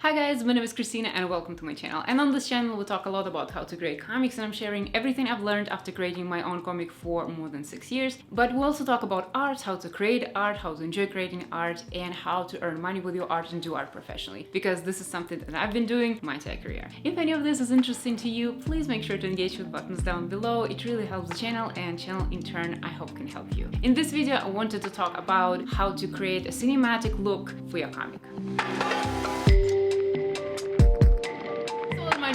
Hi guys, my name is Christina and welcome to my channel. And on this channel we talk a lot about how to create comics, and I'm sharing everything I've learned after creating my own comic for more than 6 years. But we also talk about art, how to create art, how to enjoy creating art, and how to earn money with your art and do art professionally. Because this is something that I've been doing my entire career. If any of this is interesting to you, please make sure to engage with buttons down below. It really helps the channel, and channel in turn I hope can help you. In this video I wanted to talk about how to create a cinematic look for your comic.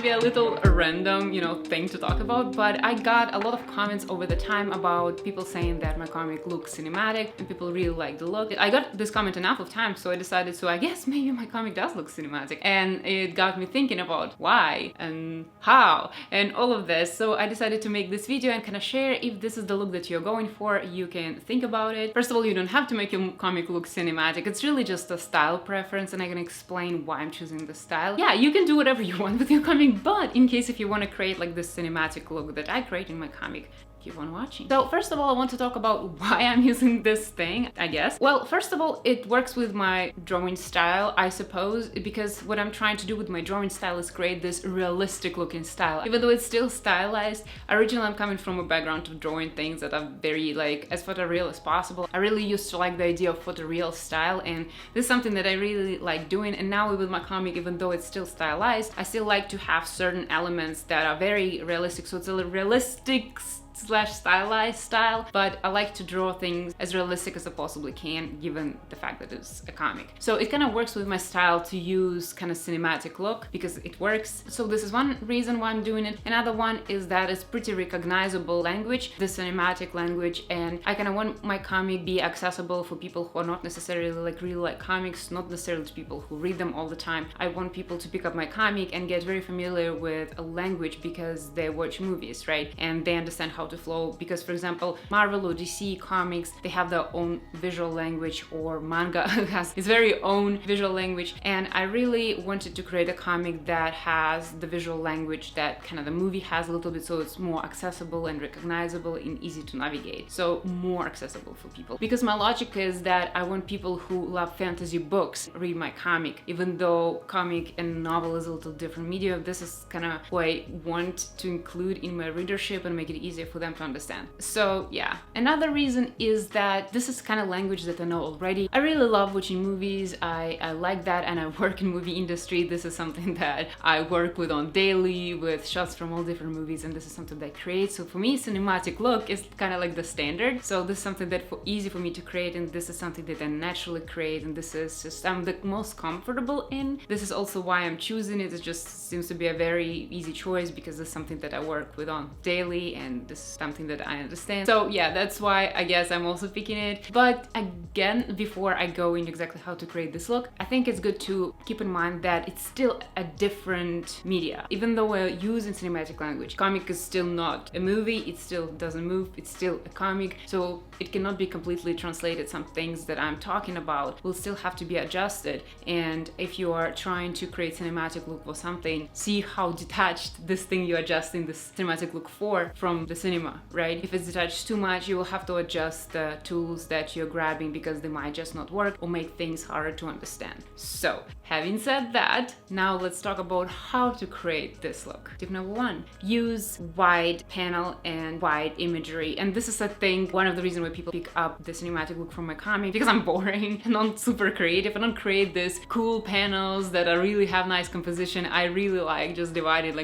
Be a little random, thing to talk about, but I got a lot of comments over the time about people saying that my comic looks cinematic and people really like the look. I got this comment enough of times, so I decided, I guess maybe my comic does look cinematic, and it got me thinking about why and how and all of this. So I decided to make this video and kind of share if this is the look that you're going for. You can think about it. First of all, you don't have to make your comic look cinematic. It's really just a style preference, and I'm gonna explain why I'm choosing the style. Yeah, you can do whatever you want with your comic, but in case if you want to create like this cinematic look that I create in my comic, keep on watching. So first of all, I want to talk about why I'm using this thing, I guess. Well, first of all, it works with my drawing style, I suppose, because what I'm trying to do with my drawing style is create this realistic looking style. Even though it's still stylized, originally I'm coming from a background of drawing things that are very as photoreal as possible. I really used to like the idea of photoreal style, and this is something that I really like doing. And now with my comic, even though it's still stylized, I still like to have certain elements that are very realistic. So it's a realistic / stylized style, but I like to draw things as realistic as I possibly can, given the fact that it's a comic. So it kind of works with my style to use kind of cinematic look because it works. So this is one reason why I'm doing it. Another one is that it's pretty recognizable language, the cinematic language, and I kind of want my comic be accessible for people who are not necessarily really like comics, not necessarily to people who read them all the time. I want people to pick up my comic and get very familiar with a language because they watch movies, right? And they understand how to flow, because for example Marvel or DC comics, they have their own visual language, or manga has its very own visual language, and I really wanted to create a comic that has the visual language that kind of the movie has a little bit, so it's more accessible and recognizable and easy to navigate, so more accessible for people. Because my logic is that I want people who love fantasy books read my comic. Even though comic and novel is a little different media, this is kind of what I want to include in my readership and make it easier for them to understand. So yeah, another reason is that this is kind of language that I know already. I really love watching movies. I like that, and I work in movie industry. This is something that I work with on daily, with shots from all different movies, and this is something that I create. So for me, cinematic look is kind of like the standard. So this is something that easy for me to create, and this is something that I naturally create, and this is just I'm the most comfortable in. This is also why I'm choosing it. It just seems to be a very easy choice because it's something that I work with on daily, and this is something that I understand. So yeah, that's why I guess I'm also picking it. But again, before I go into exactly how to create this look, I think it's good to keep in mind that it's still a different media. Even though we're using cinematic language, comic is still not a movie, it still doesn't move, it's still a comic, so it cannot be completely translated. Some things that I'm talking about will still have to be adjusted, and if you are trying to create cinematic look for something, see how detached this thing you're adjusting this cinematic look for from the cinema, right? If it's detached too much, you will have to adjust the tools that you're grabbing because they might just not work or make things harder to understand. So having said that, now let's talk about how to create this look. Tip number one, use wide panel and wide imagery. And this is a thing, one of the reasons why people pick up the cinematic look from my comic, because I'm boring and not super creative. I don't create this cool panels that really have nice composition. I really like just divided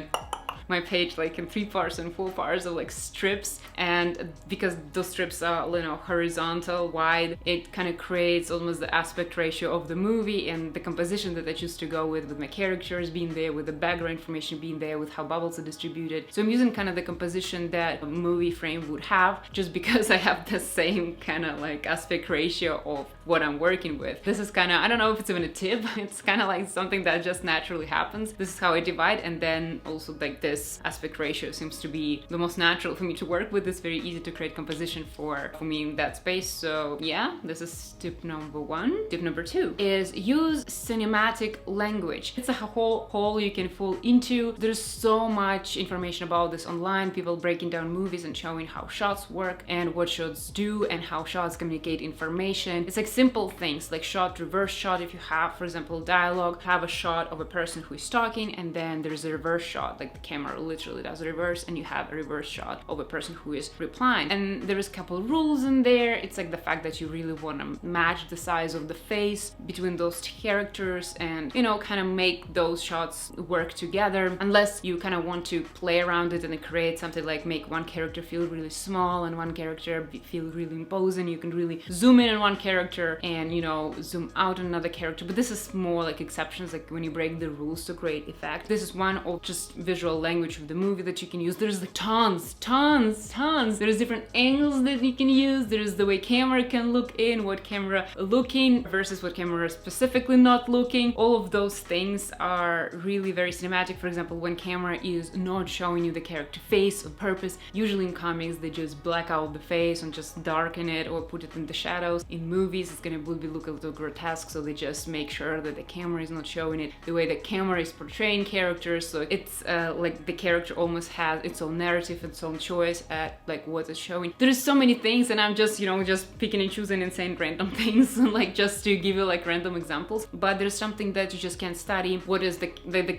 my page in 3 parts and 4 parts of strips, and because those strips are horizontal, wide, it kind of creates almost the aspect ratio of the movie and the composition that I choose to go with my characters being there, with the background information being there, with how bubbles are distributed. So I'm using kind of the composition that a movie frame would have, just because I have the same kind of aspect ratio of what I'm working with. This is kind of, I don't know if it's even a tip, it's kind of something that just naturally happens. This is how I divide, and then also this aspect ratio seems to be the most natural for me to work with. It's very easy to create composition for me in that space. So yeah, this is tip number one. Tip number two is use cinematic language. It's a whole hole you can fall into. There's so much information about this online, people breaking down movies and showing how shots work and what shots do and how shots communicate information. It's simple things like shot, reverse shot. If you have, for example, dialogue, have a shot of a person who is talking, and then there's a reverse shot, like the camera literally does a reverse, and you have a reverse shot of a person who is replying. And there is a couple rules in there. It's like the fact that you really want to match the size of the face between those characters and, you know, kind of make those shots work together, unless you kind of want to play around it and create something like make one character feel really small and one character feel really imposing. You can really zoom in on one character and, you know, zoom out on another character, but this is more like exceptions, like when you break the rules to create effect. This is one of just visual language of the movie that you can use. There's like tons. There's different angles that you can use. There's the way camera can look in, what camera looking versus what camera specifically not looking. All of those things are really very cinematic. For example, when camera is not showing you the character face on purpose. Usually in comics they just black out the face and just darken it or put it in the shadows. In movies it's gonna look a little grotesque, so they just make sure that the camera is not showing it the way the camera is portraying characters. So it's like the character almost has its own narrative, its own choice at like what it's showing. There's so many things, and I'm just, you know, just picking and choosing and saying random things like just to give you like random examples. But there's something that you just can't study. What is the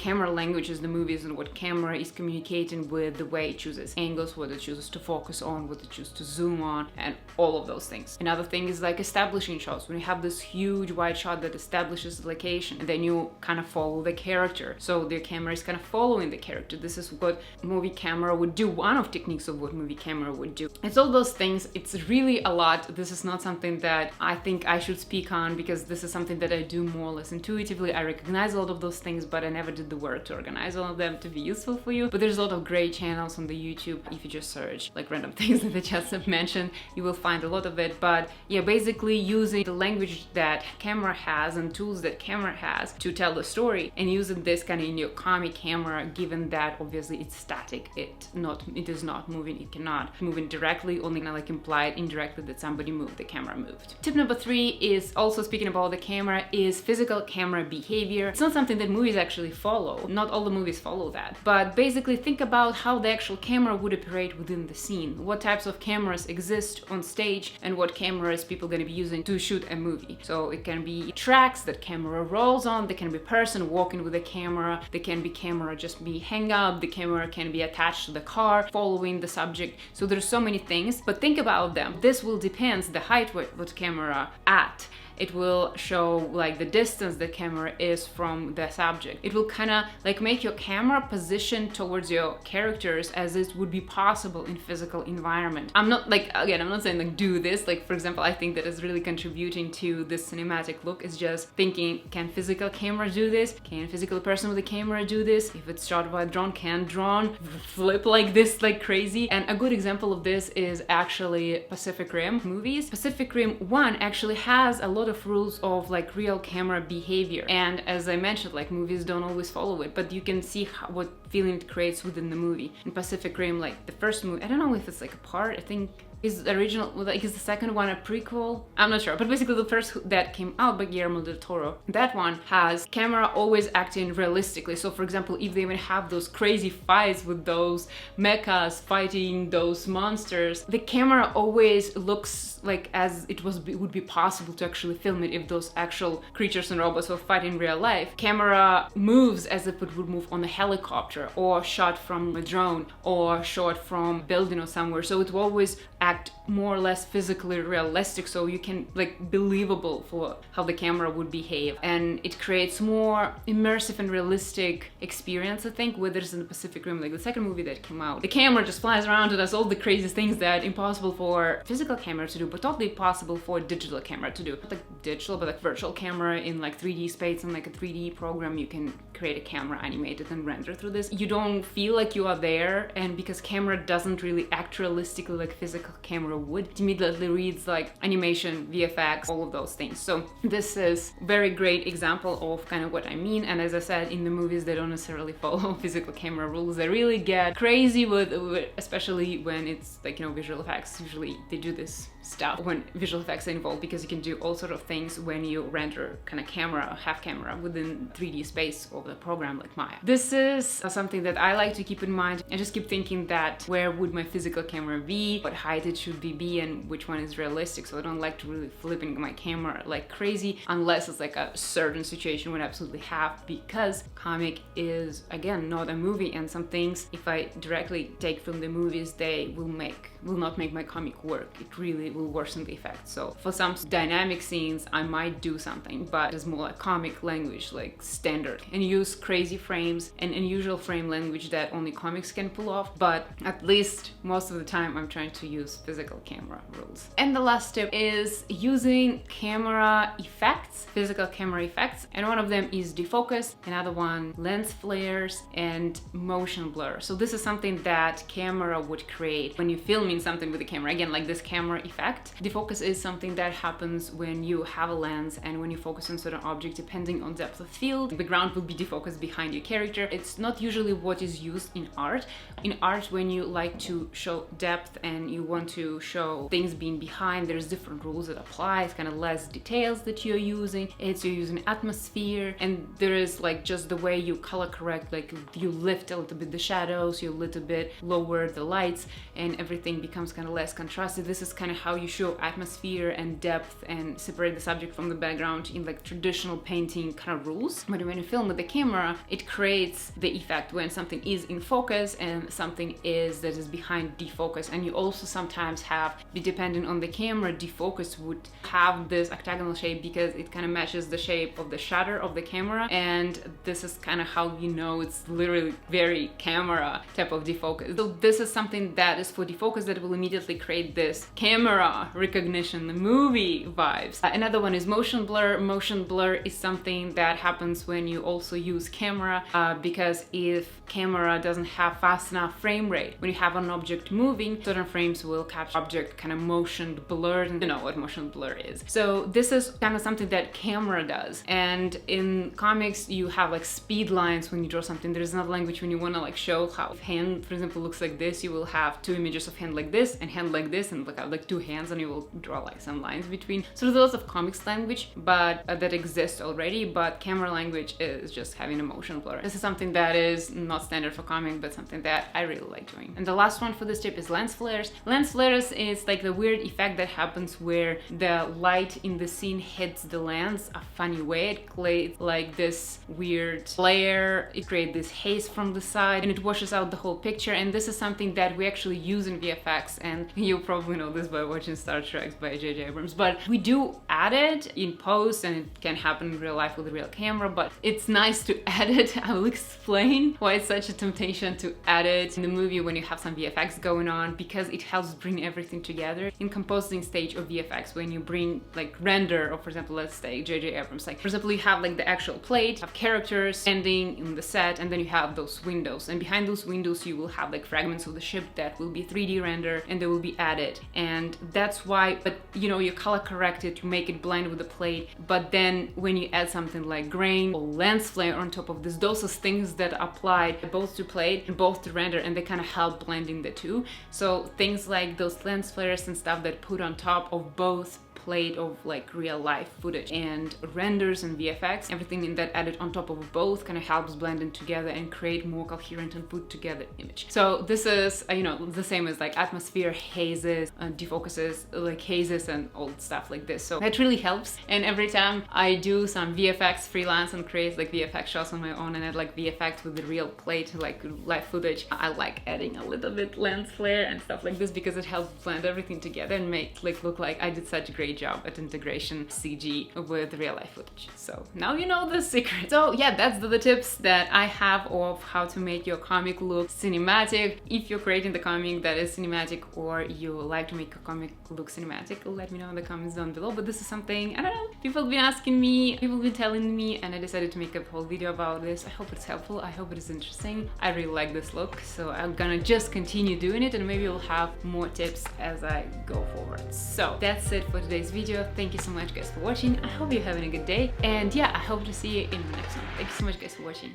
camera language is the movies, and what camera is communicating with the way it chooses angles, what it chooses to focus on, what it chooses to zoom on, and all of those things. Another thing is like establishing shots. When you have this huge wide shot that establishes the location, and then you kind of follow the character, so the camera is kind of following the character. This is what movie camera would do, one of techniques of what movie camera would do. It's all those things. It's really a lot. This is not something that I think I should speak on, because this is something that I do more or less intuitively. I recognize a lot of those things, but I never did the work to organize all of them to be useful for you. But there's a lot of great channels on the YouTube. If you just search like random things that I just have mentioned, you will find a lot of it. But yeah, basically using the language that camera has and tools that camera has to tell the story, and using this kind of in your comic camera, given that obviously it's static, it is not moving, it cannot moving directly, only kind of like implied indirectly that somebody moved, the camera moved. Tip number 3 is also speaking about the camera, is physical camera behavior. It's not something that movies actually follow. Not all the movies follow that, but basically think about how the actual camera would operate within the scene. What types of cameras exist on stage, and what cameras people are going to be using to shoot a movie. So it can be tracks that camera rolls on, there can be person walking with a camera, there can be camera just be hang up, the camera can be attached to the car following the subject. So there's so many things, but think about them. This will depend the height what camera at. It will show like the distance the camera is from the subject. It will kind of like make your camera position towards your characters as it would be possible in physical environment. I'm not like, again, I'm not saying like do this. Like for example, I think that is really contributing to this cinematic look is just thinking, can physical camera do this? Can a physical person with a camera do this? If it's shot by a drone, can drone flip like this like crazy? And a good example of this is actually Pacific Rim movies. Pacific Rim 1 actually has a lot of rules of like real camera behavior, and as I mentioned, like movies don't always follow it, but you can see what feeling it creates within the movie. In Pacific Rim, like the first movie, I don't know if it's like a part, I think is the original, like is the second one a prequel? I'm not sure, but basically the first that came out by Guillermo del Toro, that one has camera always acting realistically. So for example, if they even have those crazy fights with those mechas fighting those monsters, the camera always looks like as it would be possible to actually film it if those actual creatures and robots were fighting in real life. Camera moves as if it would move on a helicopter, or shot from a drone, or shot from a building or somewhere. So it will always act more or less physically realistic, so you can like believable for how the camera would behave, and it creates more immersive and realistic experience. I think whether it's in the Pacific Rim, like the second movie that came out, the camera just flies around and does all the craziest things that impossible for physical camera to do, but totally possible for digital camera to do. Not like digital, but like virtual camera in like 3D space, and like a 3D program you can create a camera, animate it, and render through this. You don't feel like you are there, and because camera doesn't really act realistically like physical camera would, it immediately reads like animation, VFX, all of those things. So this is very great example of kind of what I mean. And as I said, in the movies they don't necessarily follow physical camera rules. They really get crazy with especially when it's like, you know, visual effects. Usually they do this stuff when visual effects are involved, because you can do all sort of things when you render kind of camera, half camera within 3D space of the program like Maya. This is something that I like to keep in mind. I just keep thinking that where would my physical camera be? What height it should be and which one is realistic. So I don't like to really flipping my camera like crazy unless it's like a certain situation would absolutely have, because comic is again not a movie, and some things if I directly take from the movies they will not make my comic work. It really will worsen the effect. So for some dynamic scenes I might do something, but it's more like comic language, like standard, and use crazy frames and unusual frame language that only comics can pull off, but at least most of the time I'm trying to use physical camera rules. And the last tip is using camera effects, physical camera effects, and one of them is defocus, another one lens flares and motion blur. So this is something that camera would create when you filming something with the camera. Again, like this camera effect. Defocus is something that happens when you have a lens and when you focus on certain object, depending on depth of field, the background will be defocused behind your character. It's not usually what is used in art. In art, when you like to show depth and you want to show things being behind, there's different rules that apply. It's kind of less details that you're using. You're using atmosphere, and there is like just the way you color correct, like you lift a little bit the shadows, you a little bit lower the lights, and everything becomes kind of less contrasted. This is kind of how you show atmosphere and depth and separate the subject from the background in like traditional painting kind of rules. But when you film with the camera, it creates the effect when something is in focus and something is that is behind defocus. And you also sometimes have, depending on the camera, defocus would have this octagonal shape because it kind of matches the shape of the shutter of the camera, and this is kind of how you know it's literally very camera type of defocus. So this is something that is for defocus that will immediately create this camera recognition, the movie vibes. Another one is motion blur. Motion blur is something that happens when you also use camera, because if camera doesn't have fast enough frame rate, when you have an object moving, certain frames will capture object kind of motion blurred, and you know what motion blur is. So this is kind of something that camera does. And in comics you have like speed lines when you draw something. There's another language when you want to like show how hand, for example, looks like this. You will have two images of hand like this and hand like this, and like two hands, and you will draw like some lines between. So there's lots of comics language but that exists already, but camera language is just having a motion blur. This is something that is not standard for comic, but something that I really like doing. And the last one for this tip is lens flares. Lens flares is like the weird effect that happens where the light in the scene hits the lens a funny way. It creates like this weird flare, it creates this haze from the side, and it washes out the whole picture. And this is something that we actually use in VFX, and you probably know this by watching Star Trek by J.J. Abrams, but we do add it in post, and it can happen in real life with a real camera, but it's nice to add it. I will explain why it's such a temptation to add it in the movie when you have some VFX going on, because it helps bring everything together. In composing stage of VFX, when you bring like render, or for example, let's take J.J. Abrams, like for example, you have like the actual plate, have characters standing in the set, and then you have those windows, and behind those windows you will have like fragments of the ship that will be 3D render, and they will be added. And that's why, but you know, you color correct it to make it blend with the plate, but then when you add something like grain or lens flare on top of this, those are things that apply both to plate and both to render, and they kind of help blending the two. So things like those lens flares and stuff that put on top of both plate of like real life footage and renders and VFX, everything in that added on top of both kind of helps blend in together and create more coherent and put together image. So this is you know, the same as like atmosphere, hazes, defocuses, like hazes and all stuff like this. So that really helps. And every time I do some VFX freelance and create like VFX shots on my own and add like VFX with the real plate, like live footage, I like adding a little bit lens flare and stuff like this, because it helps blend everything together and make like look like I did such a great job at integration CG with real life footage. So now you know the secret. So yeah, that's the tips that I have of how to make your comic look cinematic. If you're creating the comic that is cinematic, or you like to make a comic look cinematic, let me know in the comments down below. But this is something, I don't know, people have been asking me, people have been telling me, and I decided to make a whole video about this. I hope it's helpful, I hope it is interesting. I really like this look, so I'm gonna just continue doing it, and maybe we'll have more tips as I go forward. So that's it for today's video. Thank you so much guys for watching. I hope you're having a good day, and yeah, I hope to see you in the next one. Thank you so much guys for watching.